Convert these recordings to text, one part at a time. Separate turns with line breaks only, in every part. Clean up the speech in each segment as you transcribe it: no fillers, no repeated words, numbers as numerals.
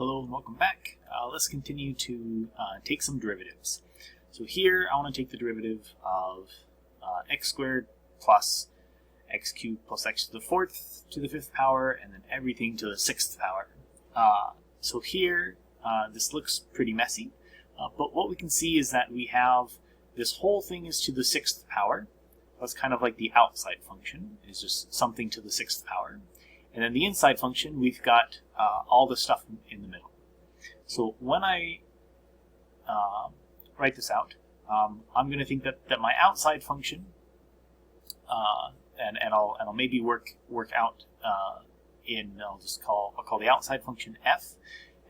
Hello and welcome back. Let's continue to take some derivatives. So here I want to take the derivative of x squared plus x cubed plus x to the fourth to the fifth power, and then everything to the sixth power. So here this looks pretty messy, but what we can see is that we have this whole thing is to the sixth power. That's kind of like the outside function, is just something to the sixth power. And then the inside function, we've got all the stuff in the middle. So when I write this out, I'm going to think that my outside function, and I'll maybe work out I'll call the outside function f,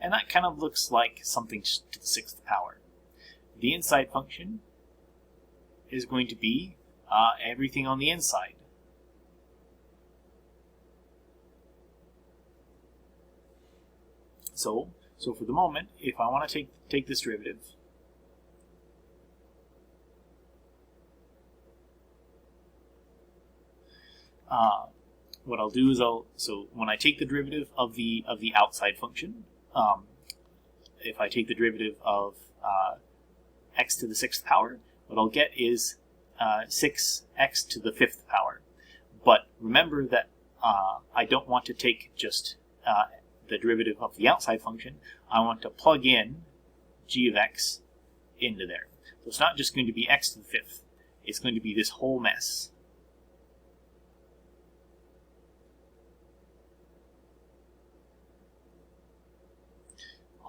and that kind of looks like something to the sixth power. The inside function is going to be everything on the inside. So for the moment, if I want to take this derivative, what I'll do is so when I take the derivative of the outside function, if I take the derivative of x to the sixth power, what I'll get is 6x to the fifth power. But remember that I don't want to take just the derivative of the outside function. I want to plug in g of x into there. So it's not just going to be x to the fifth. It's going to be this whole mess.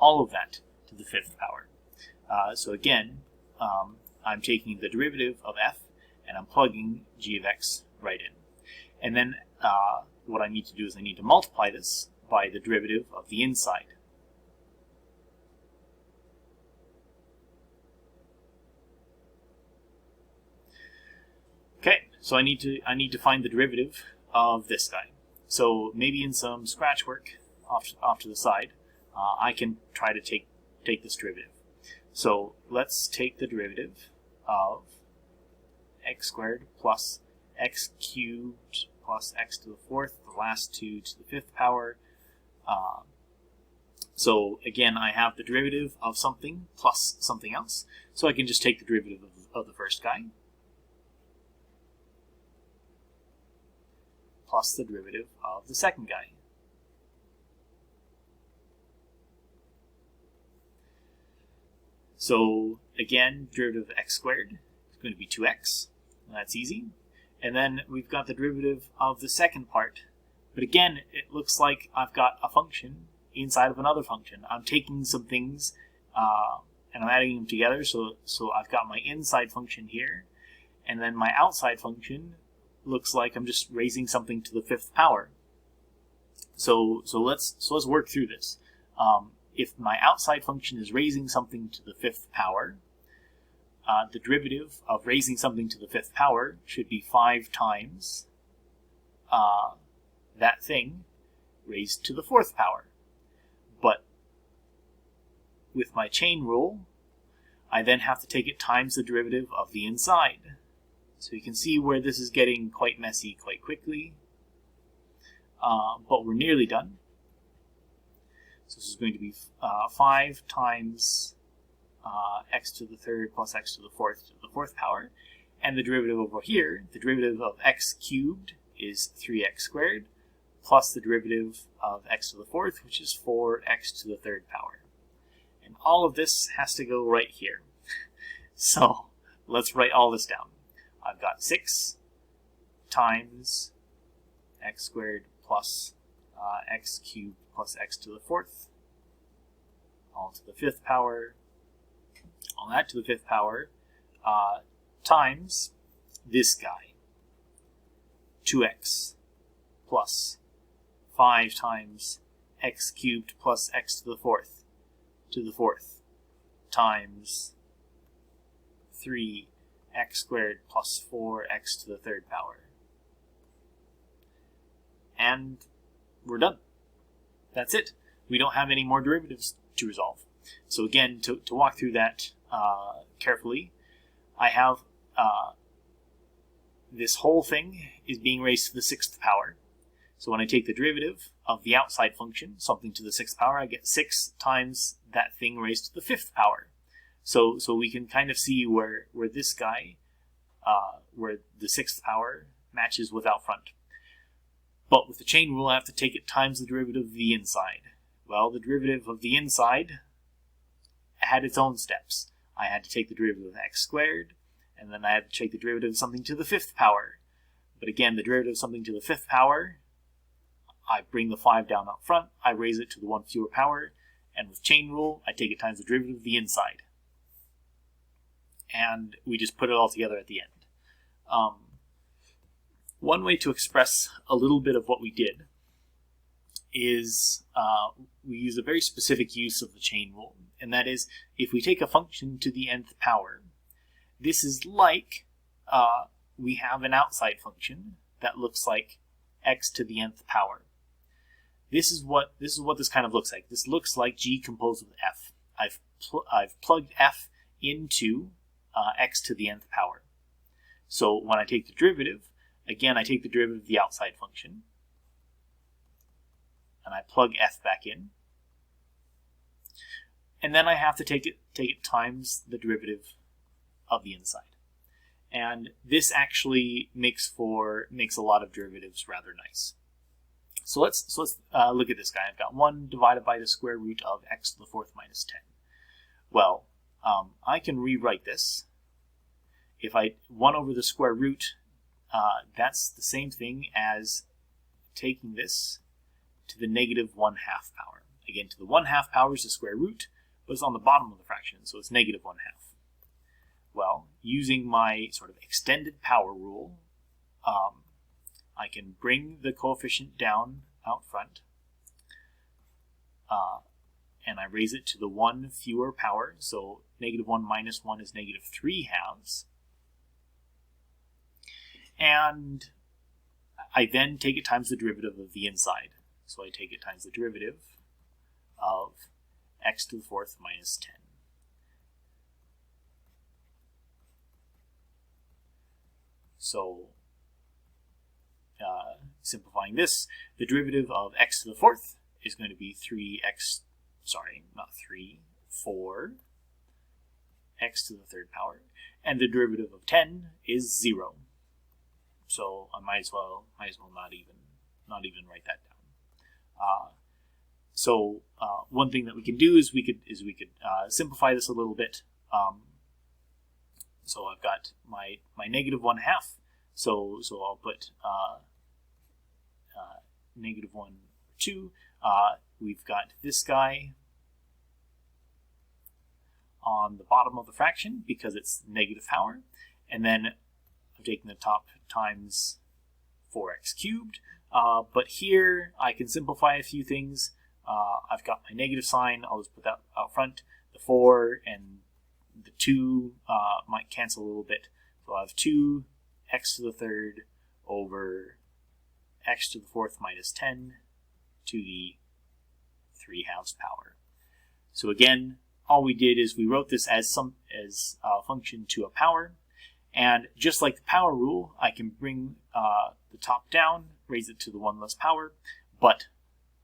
All of that to the fifth power. So again, I'm taking the derivative of f and I'm plugging g of x right in. And then what I need to do is I need to multiply this by the derivative of the inside. Okay, so I need to find the derivative of this guy. So maybe in some scratch work off to the side, I can try to take this derivative. So let's take the derivative of x squared plus x cubed plus x to the fourth, the last two to the fifth power. So again, I have the derivative of something plus something else. So I can just take the derivative of the first guy plus the derivative of the second guy. So again, derivative of x squared is going to be 2x. That's easy. And then we've got the derivative of the second part. But again, it looks like I've got a function inside of another function. I'm taking some things and I'm adding them together. So I've got my inside function here, and then my outside function looks like I'm just raising something to the fifth power. So let's work through this. If my outside function is raising something to the fifth power, the derivative of raising something to the fifth power should be 5 times that thing raised to the fourth power. But with my chain rule, I then have to take it times the derivative of the inside. So you can see where this is getting quite messy quite quickly, but we're nearly done. So this is going to be 5 times x to the third plus x to the fourth power. And the derivative over here, the derivative of x cubed is 3x squared, plus the derivative of x to the fourth, which is 4x to the third power. And all of this has to go right here. So let's write all this down. I've got 6 times x squared plus x cubed plus x to the fourth, all to the fifth power, all that to the fifth power, times this guy, 2x plus 5 times x cubed plus x to the fourth times 3x squared plus 4x to the third power. And we're done. That's it. We don't have any more derivatives to resolve. So again, to walk through that carefully, I have this whole thing is being raised to the sixth power. So when I take the derivative of the outside function, something to the 6th power, I get 6 times that thing raised to the 5th power. So we can kind of see where this guy, where the 6th power matches with out front. But with the chain rule, I have to take it times the derivative of the inside. Well, the derivative of the inside had its own steps. I had to take the derivative of x squared, and then I had to take the derivative of something to the 5th power. But again, the derivative of something to the 5th power, I bring the 5 down up front, I raise it to the 1 fewer power, and with chain rule, I take it times the derivative of the inside. And we just put it all together at the end. One way to express a little bit of what we did is we use a very specific use of the chain rule, and that is if we take a function to the nth power, this is like we have an outside function that looks like x to the nth power. This is what this kind of looks like. This looks like g composed with f. I've plugged f into x to the nth power. So when I take the derivative, again I take the derivative of the outside function, and I plug f back in, and then I have to take it times the derivative of the inside. And this actually makes a lot of derivatives rather nice. So let's look at this guy. I've got 1 divided by the square root of x to the 4th minus 10. Well, I can rewrite this. If 1 over the square root, that's the same thing as taking this to the negative 1/2 power. Again, to the 1/2 power is the square root, but it's on the bottom of the fraction, so it's negative 1/2. Well, using my sort of extended power rule, I can bring the coefficient down out front, and I raise it to the 1 fewer power, so negative 1 minus 1 is negative 3/2. And I then take it times the derivative of the inside. So I take it times the derivative of x to the 4th minus 10. So simplifying this, the derivative of x to the 4th is going to be 4 x to the 3rd power, and the derivative of 10 is 0. So I might as well not even write that down. So one thing that we can do is we could simplify this a little bit. So I've got my negative 1/2. So I'll put negative 1 or 2. We've got this guy on the bottom of the fraction because it's negative power, and then I've taken the top times 4x cubed. But here I can simplify a few things. I've got my negative sign. I'll just put that out front. The 4 and the 2 might cancel a little bit. So I have 2 x to the 3rd over x to the 4th minus 10 to the 3/2 power. So again, all we did is we wrote this as a function to a power, and just like the power rule, I can bring the top down, raise it to the 1 less power, but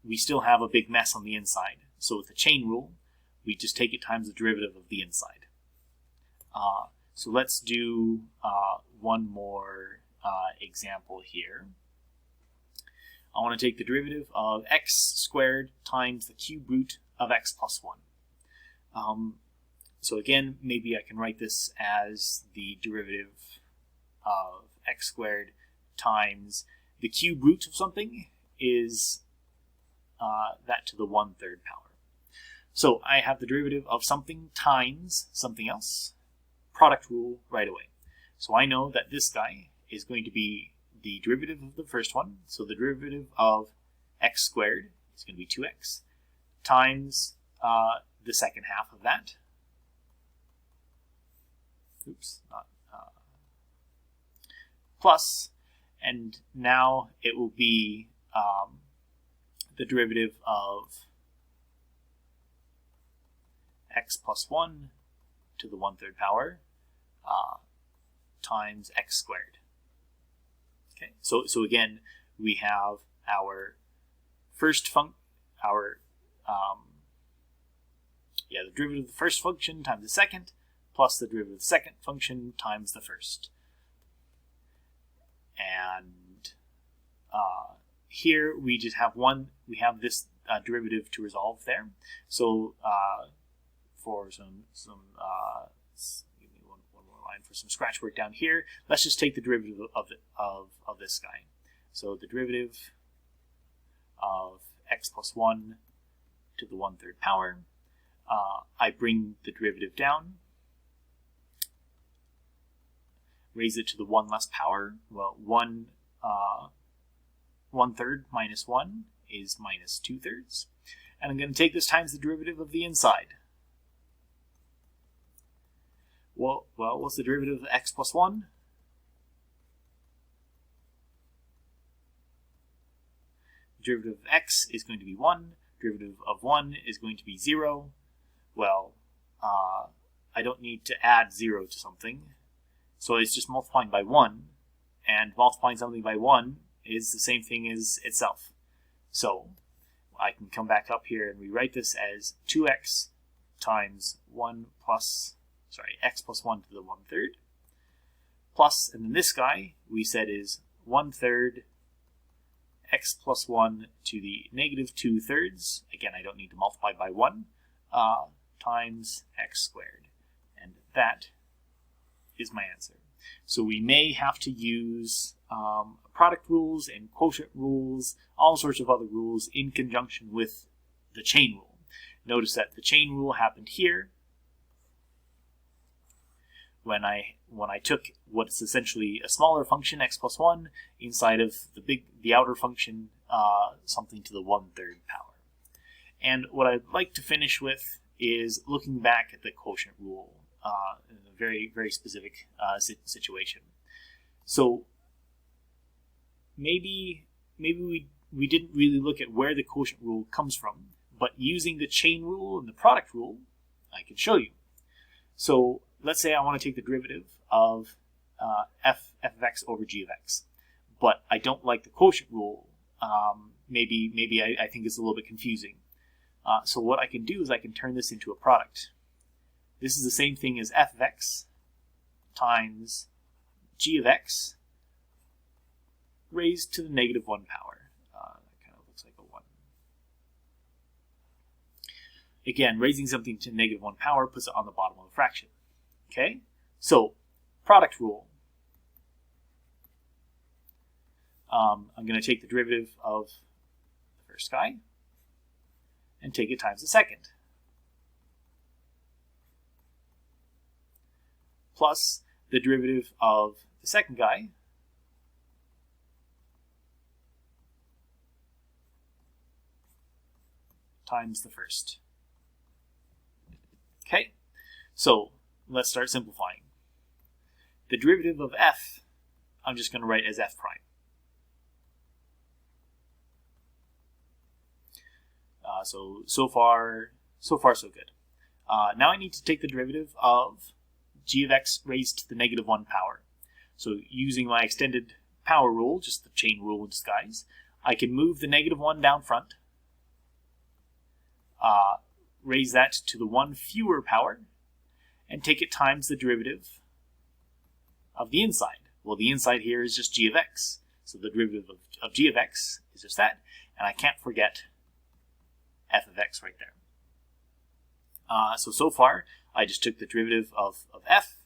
we still have a big mess on the inside. So with the chain rule, we just take it times the derivative of the inside. So let's do one more example here. I want to take the derivative of x squared times the cube root of x plus 1. So again, maybe I can write this as the derivative of x squared times the cube root of something is that to the 1/3 power. So I have the derivative of something times something else. Product rule right away. So I know that this guy is going to be the derivative of the first one. So the derivative of x squared is going to be 2x times the second half of that. Plus, and now it will be the derivative of x plus 1 to the 1/3 power times x squared. Okay, so again, we have our first the derivative of the first function times the second, plus the derivative of the second function times the first. And here we just have we have this derivative to resolve there. So for some give me one more line for some scratch work down here, let's just take the derivative of this guy. So the derivative of x plus 1 to the 1/3 power. I bring the derivative down, raise it to the 1 less power. Well, 1/3 minus 1 is minus 2/3. And I'm going to take this times the derivative of the inside. Well, what's the derivative of x plus 1? The derivative of x is going to be 1. Derivative of 1 is going to be 0. Well, I don't need to add 0 to something. So it's just multiplying by 1. And multiplying something by 1 is the same thing as itself. So I can come back up here and rewrite this as 2x times x plus 1 to the 1/3. Plus, and then this guy we said is 1/3 x plus 1 to the negative 2/3. Again, I don't need to multiply by 1. Times x squared. And that is my answer. So we may have to use product rules and quotient rules, all sorts of other rules in conjunction with the chain rule. Notice that the chain rule happened here when I took what's essentially a smaller function, x plus 1, inside of the outer function, something to the 1/3 power. And what I'd like to finish with is looking back at the quotient rule in a very, very specific situation. So maybe we didn't really look at where the quotient rule comes from, but using the chain rule and the product rule, I can show you. So let's say I want to take the derivative of f of x over g of x, but I don't like the quotient rule. Maybe I think it's a little bit confusing. So what I can do is I can turn this into a product. This is the same thing as f of x times g of x raised to the negative 1 power. That kind of looks like a 1. Again, raising something to negative 1 power puts it on the bottom of the fraction. Okay? So, product rule. I'm going to take the derivative of the first guy and take it times the second. Plus the derivative of the second guy times the first. Okay, so let's start simplifying. The derivative of f, I'm just going to write as f prime. So far, so good. Now I need to take the derivative of g of x raised to the negative 1 power. So using my extended power rule, just the chain rule in disguise, I can move the negative 1 down front, raise that to the 1 fewer power, and take it times the derivative of the inside. Well, the inside here is just g of x. So the derivative of g of x is just that. And I can't forget f of x right there. So far, I just took the derivative of f,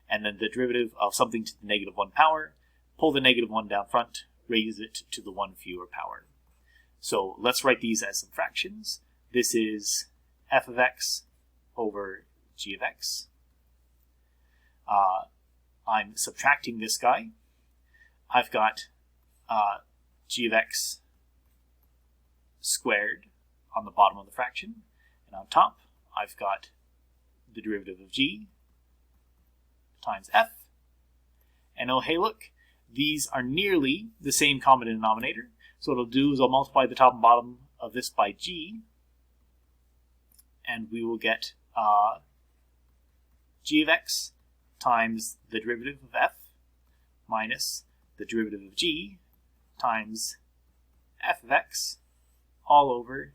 and then the derivative of something to the negative 1 power, pull the negative 1 down front, raise it to the 1 fewer power. So let's write these as some fractions. This is f of x over g of x. I'm subtracting this guy. I've got g of x squared on the bottom of the fraction, and on top I've got the derivative of g times f. And oh, hey, look, these are nearly the same common denominator. So what I'll do is I'll multiply the top and bottom of this by g, and we will get g of x times the derivative of f minus the derivative of g times f of x all over